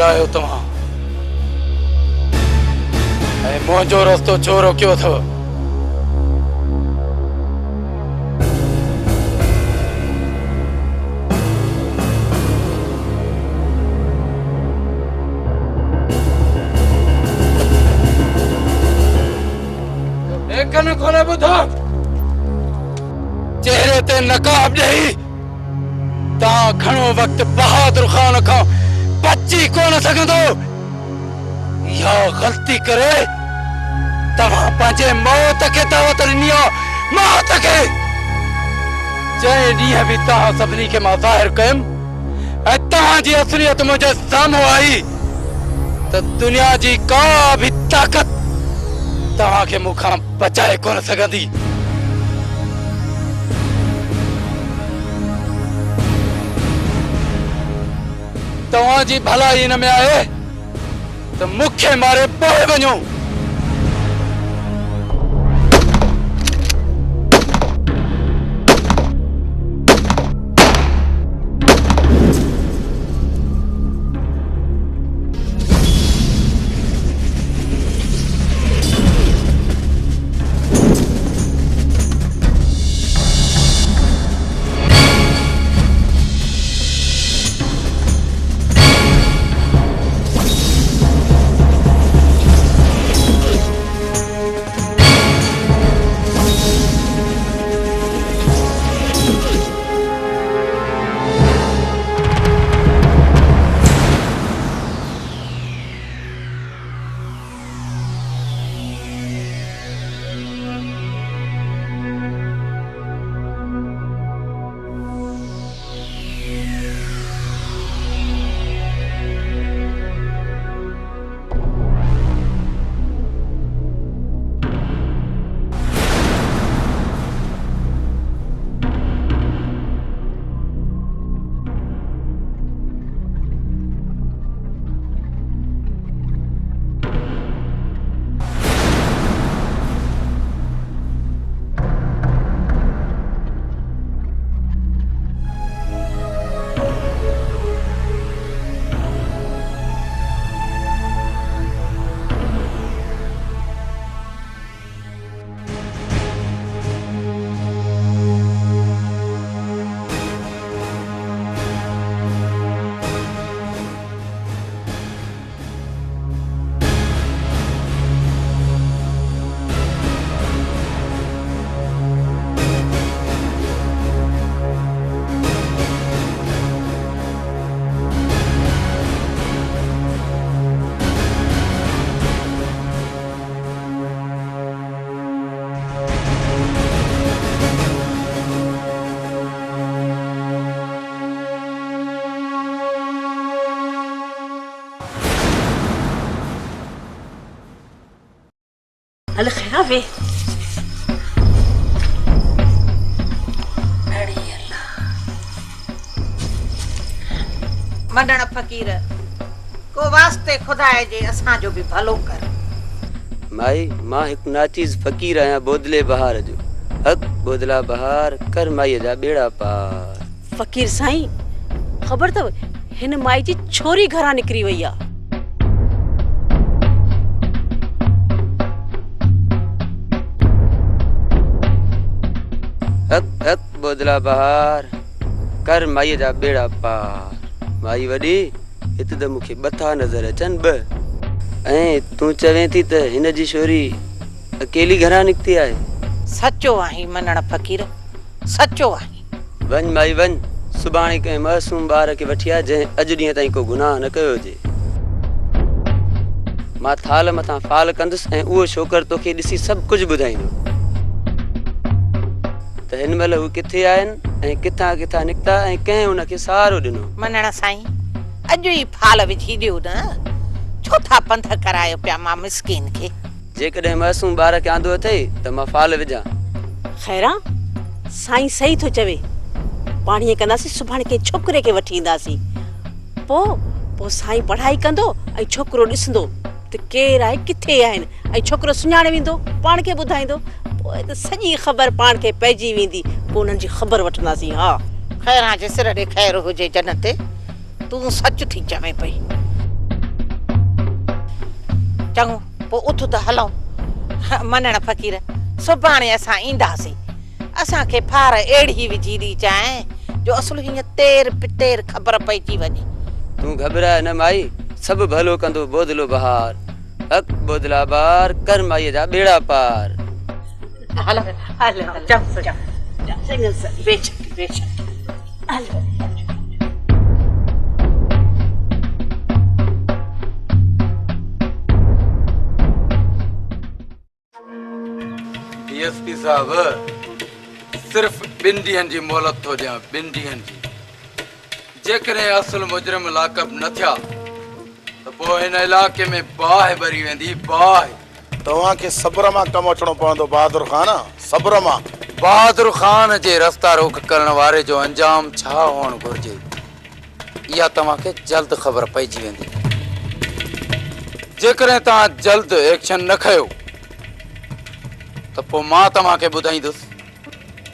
आयो तव्हां ऐं मुंहिंजो रस्तो छो रोकियो अथव? कन खोले ॿुधो, चेहरे ते नकाब ॾेई तव्हां घणो वक़्तु बहादुर ख़ान खां बची कोन सघंदो। इहा ग़लती करे तव्हां पंहिंजे मौत खे दावत ॾिनी आहे, मौत खे। जंहिं ॾींहं बि तव्हां सभिनी खे मां ज़ाहिर कयुमि ऐं तव्हांजी असलियत मुंहिंजे साम्हूं आई त दुनिया जी का बि ताक़त तव्हांखे मूंखां बचाए कोन सघंदी। तव्हांजी भलाई हिन में आहे त मूंखे मारे पोइ वञो। الخرافة मदन फकीर को वास्ते खुदाए जे असां जो भी भलो कर। माई मां एक नाचीज फकीर आया बोदले बहार जो हक बोदला बहार कर माई जा बेड़ा पार। फकीर साईं खबर तव हिन माई जी छोरी घरा निकरी वई आ। हक हक बोदला बहार कर माई जा बेड़ा पार। माई वडी इत त मुखे बथा नजर अचन ब ऐं तू चवे थी त हिन जी छोरी अकेली घरा निकती आए। सच्चो आही मनण फकीर सच्चो आही। वन माई वन सुबाणी के मासूम बार के वठिया जे अज डी ताई को गुनाह न कयो जे। मां थाल मथा फाल कंदुस ऐं उहो छोकर तोखे ॾिसी सब कुछ बुधाइंदो त हिन महिल हू किथे आहिन ऐं किथां किथां निकता ऐं कंहिं उनखे सहारो ॾिनो। मनण साईं अॼु ई फाल विझी ॾियो न छो था पंथ करायो पिया मां मिस्किन खे। जेकॾहिं मासूम ॿार खे आंदो अथई त मां फाल विझां। खैरा साईं सही थो चवे पाणी कंदासीं सुभाणे के छोकरे के वठी ईंदासीं पो साईं पढ़ाई कंदो ऐं छोकरो ॾिसंदो त केर आहे किथे आहिनि ऐं छोकरो सुञाणे वेंदो पाण खे ॿुधाईंदो पोइ त सॼी ख़बर पाण खे पइजी वेंदी पोइ उन्हनि जी ख़बर वठंदासीं। हा खैरा जे सिर ॾे खैर हुजे जन्नत तूं सच थी चवे पई। चङो पोइ उथ त हलूं मञण फ़क़ीर सुभाणे असां ईंदासीं असांखे फार अहिड़ी विझी ॾी चांहि जो असुल हीअं तेर पितेर ख़बर पइजी वञे तूं घबराए न माई सभु भलो कंदो बोदलो बहार हक बोदला बार कर माईअ जा बेड़ा पार हलो हलो चङो बेशक हलो डीएसपी साहब सिर्फ 2 ॾींहंनि जी मोहलत थो ॾियां 2 ॾींहंनि जी जेकॾहिं असुल मुजरिम लाकअप न थिया त पोइ हिन इलाइक़े में बाहि भरी वेंदी बाहि तव्हांखे सब्र मां कमु अचणो पवंदो बहादुर ख़ान सब्र मां बहादुर ख़ान जे रस्ता रोक करण वारे जो अंजाम छा हुअणु घुरिजे इहा तव्हांखे जल्द ख़बर पइजी वेंदी जेकॾहिं तव्हां जल्द एक्शन न खयो त पोइ मां तव्हांखे ॿुधाईंदुसि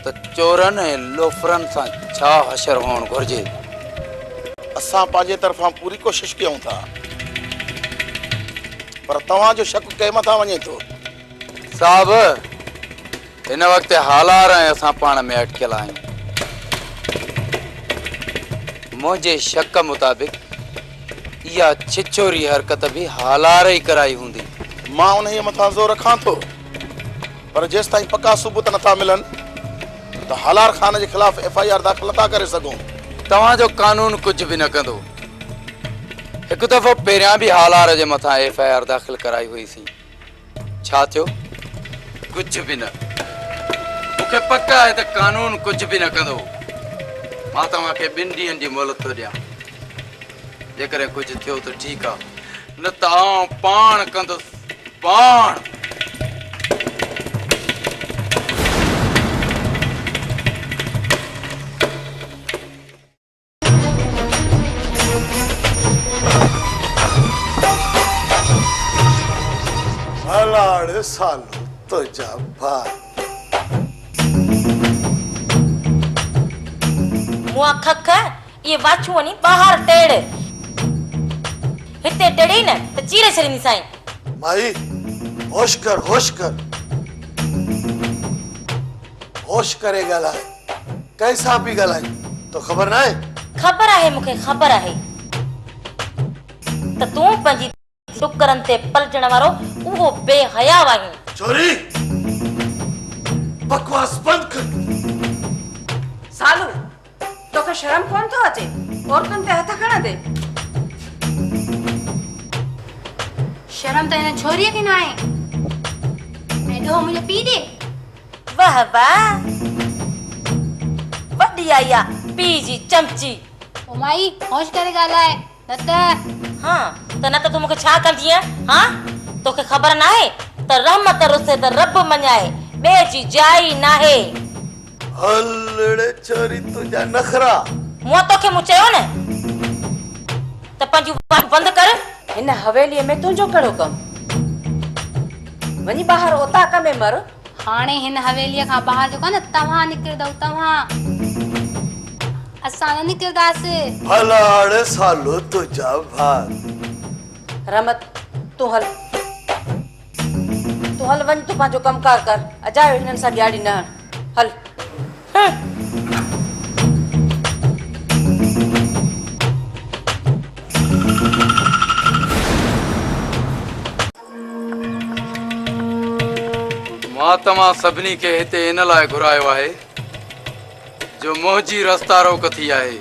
त चोरनि ऐं लोफरनि सां छा हशर हुअणु घुरिजे असां पंहिंजे तरफ़ां पूरी कोशिशि कयूं था पर तव्हांजो शक कंहिं मथां वञे थो साहब हिन वक़्तु हालार ऐं असां पाण में अटकियल आहियूं मुंहिंजे शक मुताबिक़ इहा छिछोरी हरकत बि हालार ई कराई हूंदी मां उन मथां ज़ोर रखां थो पर जेसि ताईं पका सबूत नथा मिलनि त हालार ख़ान जे ख़िलाफ़ FIR दाख़िल नथा करे सघूं तव्हांजो कानून कुझु बि न कंदो हिकु दफ़ो पहिरियां बि हालार जे मथां FIR दाख़िल कराई हुईसीं छा थियो कुझु बि न मूंखे पक आहे त कानून कुझु बि न कंदो मां तव्हांखे 2 ॾींहंनि जी मोहलत थो ॾियां जेकॾहिं कुझु थियो त ठीकु आहे न त आउं पाण कंदुसि पाण हलाड़े सालो तुझा भाई मुआ खख ये वाछू वनी बाहर टेड़ हिते टेड़ी न त चीरे छॾींदी साईं माई होश कर होश करे ॻाल्हाए कैसा बि ॻाल्हाए तो ख़बर न आहे खबर आहे मूंखे ख़बर आहे त तूं पंहिंजी टुकरनि ते पलटण वारो उहो बेहया आहीं चोरी बकवास बंद कर सालू तोखे शर्म कोन थो अचे औरतुनि ते हथ खण दे शर्म त हिन छोरीअ खे न आहे ऐं ॾोह मुंहिंजो पीउ ॾे वाह वाह वॾी आई आहे पीउ जी चमची ओ माई होश करे ॻाल्हाए न त हाँ त न त तूं मूंखे छा कंदी आहे हाँ तोखे ख़बर न आहे त रहमत रुसे त रब मञाए ॿिए जी जाइ नाहे हलड़े चोरी तुझा नखरा मूं तोखे मूं चयो न त पंहिंजूं वायूं बंदि कर हिन हवेलीअ में तुंहिंजो कहिड़ो कमु वञी ॿाहिरि ओताक में मर हाणे हिन हवेलीअ खां ॿाहिरि जेको आहे न तव्हां निकिरंदव तव्हां असां न निकिरंदासीं हलाड़े सालो तुझा भाई रहमत तूं हल वञ तूं पंहिंजो कमकार कर अजायो हिननि सां ॾियारी न हल मां तव्हां सभिनी खे हिते इन लाइ घुरायो आहे जो मुंहिंजी रस्ता रोक थी आहे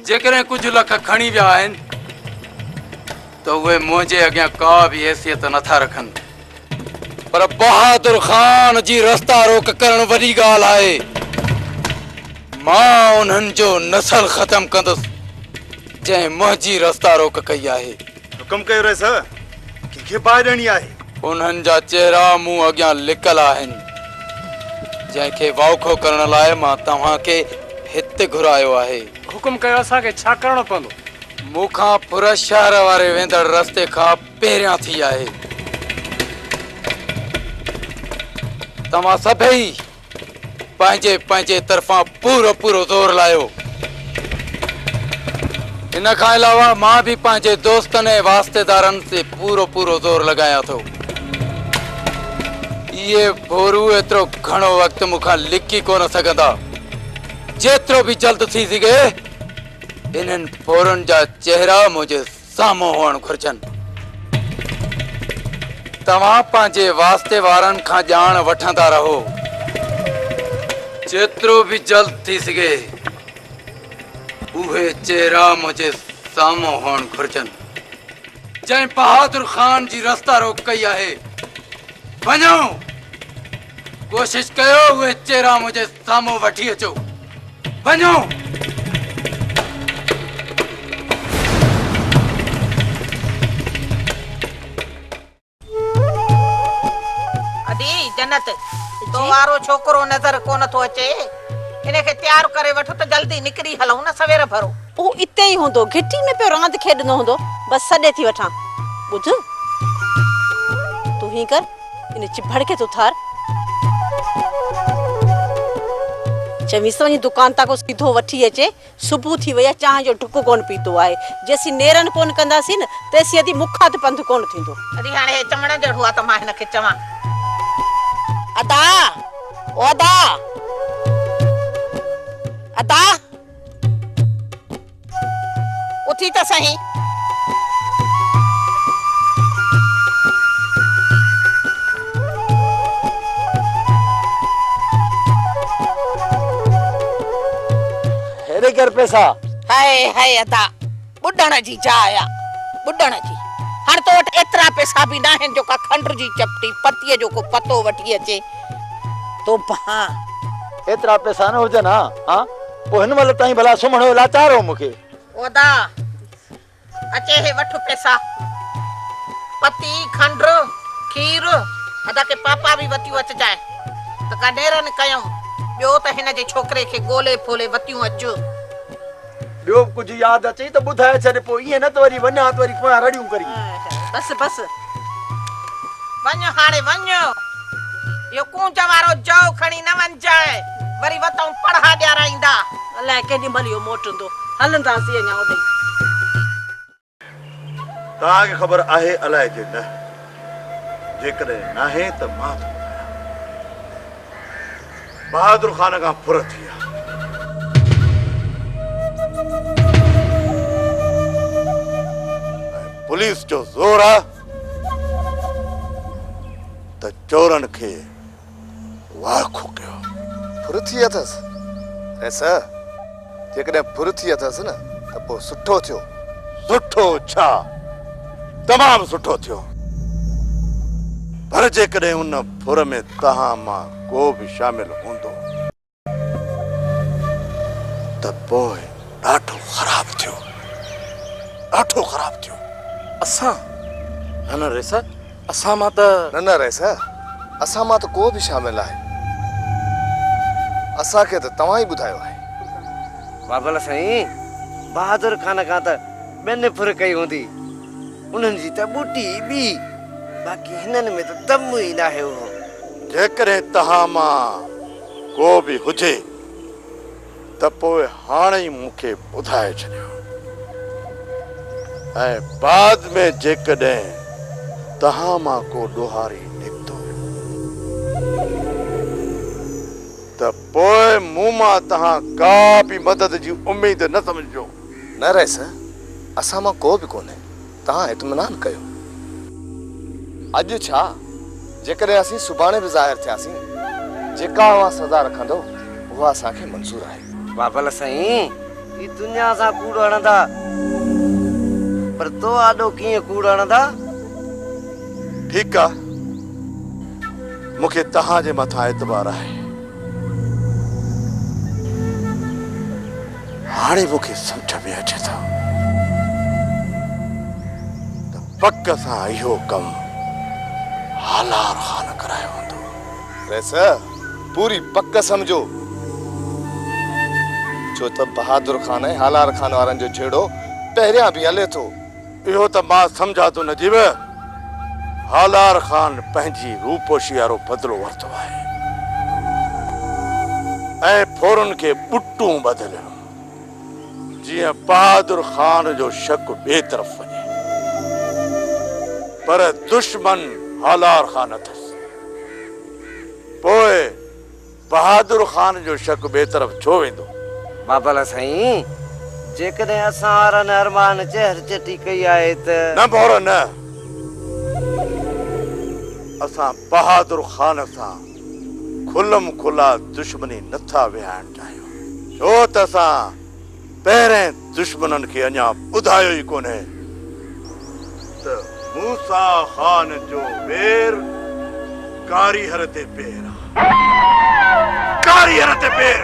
जेकॾहिं कुझु लख खणी विया आहिनि त उहे मुंहिंजे अॻियां का बि हैसियत नथा रखनि पर बहादुर ख़ान जी रस्ता रोक करणु वॾी ॻाल्हि आहे मां उन्हनि जो नसल ख़तम कंदुसि जंहिं मुंहिंजी रस्ता रोक कई आहे हुकुम कयो रे सर कंहिंखे बाहि ॾियणी आहे उन्हनि जा चेहरा मूं अॻियां लिकल आहिनि जंहिंखे वाउखो करण लाइ मां तव्हांखे हिते घुरायो आहे हुकुम कयो असांखे छा करणो पवंदो मूंखां पुर शहर वारे वेंदड़ रस्ते खां पहिरियां थी आहे तव्हां सभई पंहिंजे पंहिंजे तरफ़ां पूरो ज़ोर लायो इन खां अलावा मां भी पंहिंजे दोस्तनि ऐं वास्तेदारनि ते पूरो ज़ोर लॻायां थो। ये भोरू एतिरो घणो वक़्तु मूंखां लिकी कोन सघंदा। जेतिरो भी जल्द थी सघे इन्हनि भोरुनि जा चेहरा मुंहिंजे साम्हूं हुअण घुर्जनि। तव्हां पंहिंजे वास्ते वारनि खां ॼाण वठंदा रहो। जेतिरो भी जल्द थी सघे उहे चेहरा मुंहिंजे साम्हूं हुअण घुर्जनि। जंहिं बहादुर ख़ान जी रस्ता रोक कई आहे, वञो कोशिश कयो उहे चेहरा मुंहिंजे साम्हूं वठी अचो। वञो। अदी जन्नत तो वारो छोकरो नजर कोन थो अचे। इनखे तैयार करे वठो त जल्दी निकरी हलूं न सवेर भरो। ओ इते ही होंदो, घिटी में पे रांद खेडनो होंदो। बस सडे थी वठा। बुझ तू ही कर, इन चिभड़ के तो थार चमीस वनी दुकान तक सीधो वठी अचे। सुबह थी वया, चाह जो ढुक कोन पीतो आए। जेसी नेरन कोन कंदासी न तेसी अदी मुखात पंध कोन थींदो। अदी हाणे चमण जड़ हुआ त मां हिनखे चवां। अदा ओ अदा अदा उथी त सही। हेरे कर पैसा। हाय हाय अदा बुढ़ण जी जाया बुढ़ण जी। हाणे तो वटि एतिरा पैसा बि न आहिनि जो का खंड जी चपटी पतीअ जो को पतो वठी अचे तो भां। एतिरा पैसा न हुजन हां पोइ हिन महिल ताईं भला सुम्हणो लाचार हो मूंखे। ओदा अचे हे वठ पैसा पती खंड खीर अदा के पापा भी वतियूं अच जाए त का नेरन कयूं। ॿियो त हिन जे छोकरे खे ॻोल्हे फोले वतियूं अच। ॿियो कुझु यादि अचे त ॿुधाए छॾ। पोइ ईअं न त वरी वञा त वरी पोयां रड़ियूं करी। बस बस वञ हाणे वञ। यो कूंच वारो जौ खणी न वञ जाए वरी वतऊं पढ़ा ॾियाराईंदा। अलाए केॾी महिल इहो मोटंदो। हलंदासीं अञा ओॾे। तव्हांखे ख़बर आहे अलाए जे न। जेकॾहिं नाहे त मां बहादुर ख़ान खां फुर थी आहे। पुलिस जो ज़ोर आहे त चोरनि खे वाखो कयो। फुर थी अथसि ऐसा जेकॾहिं फुर थी अथसि न त पोइ सुठो थियो। सुठो छा, तमामु सुठो थियो। पर जेकॾहिं उन फुर में तव्हां मां को बि शामिल हूंदो त पोइ ॾाढो ख़राब थियो। ॾाढो ख़राब थियो। असां न न रेसा असां मां त न रेसा असां मां त को बि शामिल आहे। असांखे त तव्हां ई ॿुधायो आहे। बाबल साईं बहादुर ख़ान खां त ॿियनि फुर कई हूंदी। उन्हनि जी त बूटी ॿी, बाक़ी हिननि में त दम ई न आहे। जेकॾहिं तव्हां मां को बि हुजे त पोइ हाणे ई मूंखे ॿुधाए छॾियो। ऐं बाद में जेकॾहिं तव्हां मां को ॾोहारी निकितो त पोइ मूं मां तव्हां का बि मदद जी उम्मीद न समझो। न रेसा असां मां को बि कोन्हे। तव्हां इत्मिनान कयो। अॼु छा जेकॾहिं असीं सुभाणे बि ज़ाहिर थियासीं जेका अवां सज़ा रखंदो उहा असांखे मंज़ूर आहे। बाबल साईं ही दुनिया सां कूड़ हणंदा पर तो आॾो कीअं कूड़ हणंदा। ठीकु आहे, मूंखे तव्हांजे मथां एतबार आहे। हाणे मूंखे सम्झ में अचे थो त पक सां इहो कमु हालार ख़ान करायो हूंदो। रेसा पूरी पक समझो छो त बहादुर ख़ान ऐं हालार ख़ान वारनि जो छेड़ो पहिरियां बि हले थो। इहो त मां सम्झा थो नजीब। हालार ख़ान पंहिंजी रूपोशी वारो बदिलो वरितो आहे ऐं फोरन खे ॿुटूं बदिलियो। जीअं बहादुर ख़ान जो शक ॿिए तरफ़ वञे, पर दुश्मन हालार ख़ान अथसि। पोइ बहादुर ख़ान जो शक ॿिए तरफ़ छो वेंदो? बाबा साईं, जेकॾहिं असां वारनि अरमान चहर चटी कई आहे त न भौर न, असां बहादुर ख़ान सां खुलम खुला दुश्मनी नथा विहाइण चाहियूं, छो त असां पहिरें दुश्मननि खे अञा ॿुधायो ई कोन्हे त मूसा ख़ान जो पेर कारी हर ते पेर आहे, कारी हर ते पेर।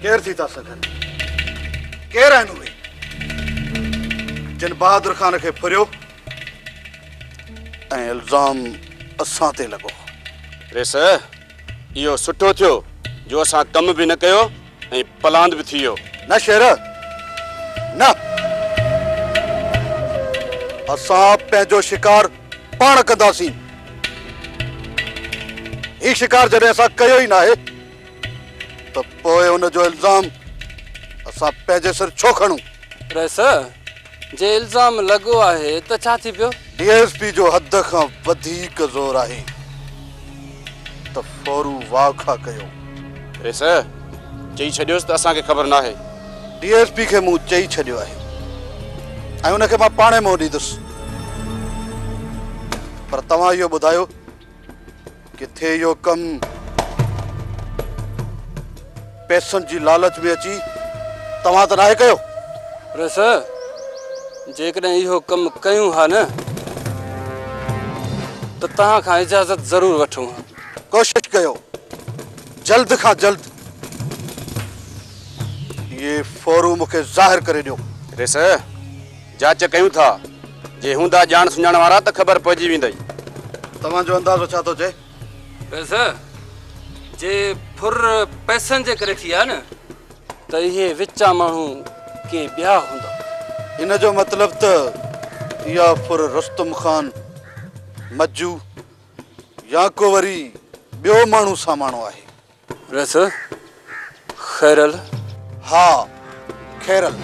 केर थी था सघनि? केर आहिनि उहे जिन बहादुर ख़ान खे फुरियो ऐं इल्ज़ाम असां ते लॻो? रेस, इहो सुठो थियो जो असां कम बि न कयो ऐं पलांद बि थी वियो। न शेर न, असां पंहिंजो शिकार पाण कंदासीं। ही शिकार जॾहिं असां कयो ई न आहे त पोइ उनजो इल्ज़ाम असां पंहिंजे सिर छो खणूं? रेस, जे इल्ज़ाम लॻो आहे त छा थी पियो? डीएसपी जो हद खां वधीक ज़ोर आहे त फौरू वाखा कयो। रेस, चई छॾियोसि त असांखे ख़बर न आहे। डीएसपी खे मूं चई छॾियो आहे ऐं उनखे मां पाणे मोह ॾींदुसि, पर तव्हां इहो ॿुधायो किथे इहो कमु पैसनि जी लालच में अची तव्हां त नाहे कयो? रेस, जेकॾहिं इहो कमु कयूं हा न त तव्हां खां इजाज़त ज़रूरु वठूं हा। कोशिशि कयो जल्द खां जल्द ये फौरू मूंखे ज़ाहिर करे ॾियो। रेस, जांच कयूं था, जे हूंदा ॼाण सुञाण वारा त ख़बर पइजी वेंदई। तव्हांजो अंदाज़ो छा थो चए? रेस, जे फुर पैसनि जे करे थी आहे न त इहे विचा माण्हू के ॿिया हूंदा। इन जो मतिलब त इहा फुर रुस्तम ख़ान, मज्जू या को वरी ॿियो माण्हू सामाणो आहे। रेस, खैरल? हा, खैरल।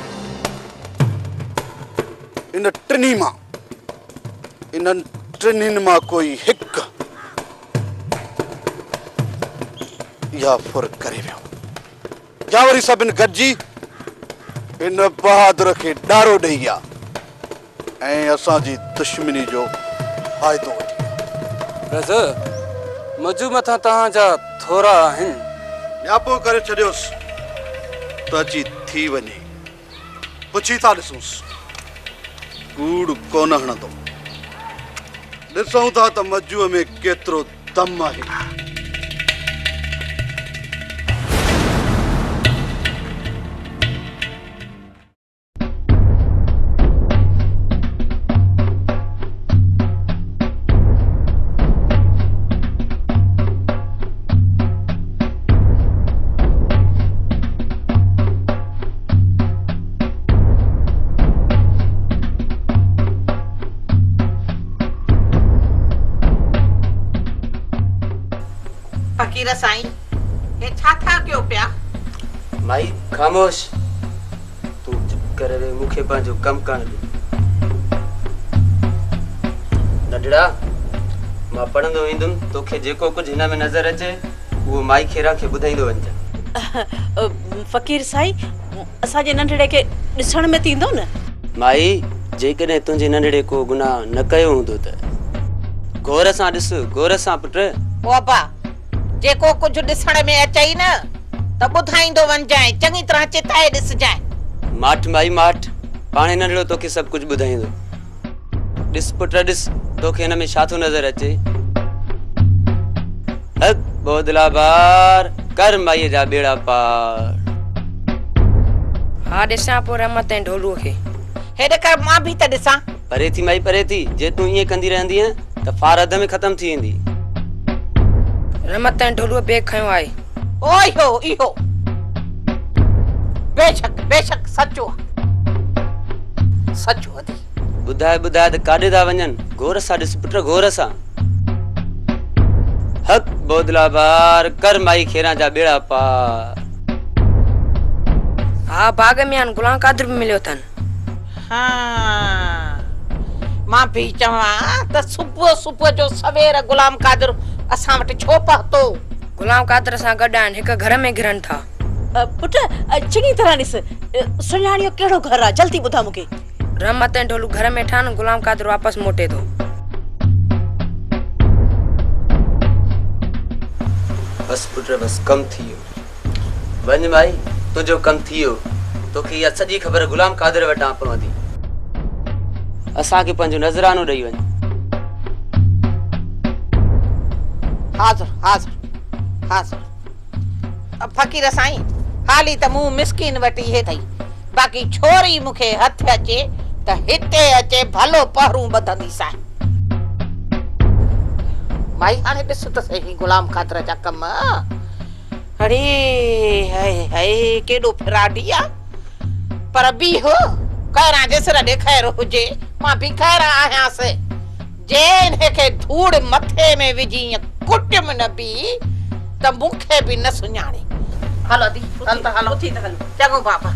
इन टिनी मां, इन्हनि टिनिनि मां कोई हिकु इहा फुर करे वियो, या वरी सभिनि गॾिजी इन बहादुर खे ॾारो ॾेई विया ऐं असांजी दुश्मनी जो फ़ाइदो वठी विया। रेस, मजू मथां तव्हांजा थोरा आहिनि। न्यापो करे छॾियोसि त अची थी वञे, पुछी था ॾिसूंसि, कूड़ कोन हणंदो। ॾिसूं था त मजूअ में केतिरो दम आहे। फकीर साईं, हे छा था कयो पिया? माई ख़ामोश, तूं चुप करे वे, मूंखे पंहिंजो कमु करण ॾे। नंढड़ा, मां पढ़ंदो ईंदुमि, तोखे जेको कुझु हिन में नज़र अचे उहो माई खेरा खे ॿुधाईंदो वञजांइ। फ़कीर साईं, असांजे नंढड़े खे ॾिसण में थींदो न? माई, जेकॾहिं तुंहिंजे नंढड़े को गुनाह न कयो हूंदो त गौर सां ॾिस, गौर सां पुट। बाबा, जेको कुझु ॾिसण में अचई न त ॿुधाईंदो वञजांइ, चङी तरह चिताए ॾिसजांइ। माठ माई माठ, पाणे नंढड़ो तोखे सभु कुझु ॿुधाईंदो। ॾिस पुट ॾिस, तोखे हिन में छा थो नज़र अचे? हद बोदला बार, कर माईअ जा बेड़ा पार। हा ॾिसां पोइ रहमत ऐं ढोलूअ खे। हेॾे कर मां बि त ॾिसां। परे थी माई परे थी, जे तूं ईअं कंदी रहंदी त फार अध में ख़तम थी वेंदी। रहमत ऐं ढोलूअ बेग खयो आहे। ओ इहो बेशक बेशक सचो सचो अदी। बुधाए बुधाए त काॾे था वञनि? घोर सां ॾिस पुट, घोर सां। हक बोदला बार कर माई खेरा जा बेड़ा पार। हाँ भाग में आन गुलाम कादर भी मिलियो अथनि। हाँ मां भी चवां त सुबुह सुबुह जो सवेर गुलाम कादर असां वटि छो पहुतो? गुलाम कादर सां गॾु आहिनि, हिक घर में घिरनि था। पुट चङी तरह ॾिस, सुञाणियो कहिड़ो घर आहे, जल्दी ॿुधा मूंखे। रहमत ऐं ढोलू घर में ठान, गुलाम कादर वापसि मोटे थो। बस पुट बस कम थी वियो। वञ माई, तुंहिंजो कम थी वियो। तोखे इहा सॼी ख़बर गुलाम कादर वटां पवंदी। असांखे पंहिंजो नज़रानो ॾेई वञ। हाज़िर हाज़िर हाज़िर। फ़कीर साईं, हाली त मूं मिसकीन वटि इहे अथई, बाक़ी छोरी मूंखे हथ अचे त हिते अचे भलो पहरू ॿधंदीसांइ। माई हाणे ॾिस त सही गुलाम कादर जा कम। अरे हाय हाय केॾो फिराडी आहे, पर बीहो कैरां जेसर ॾेखार हुजे, मां बि खैर आहियांसि। जेन हिनखे धूड़ मथे में विझी कुटिम न बि त मूंखे बि न सुञाणे। हलो दी, हल त हलो। चङो बाबा।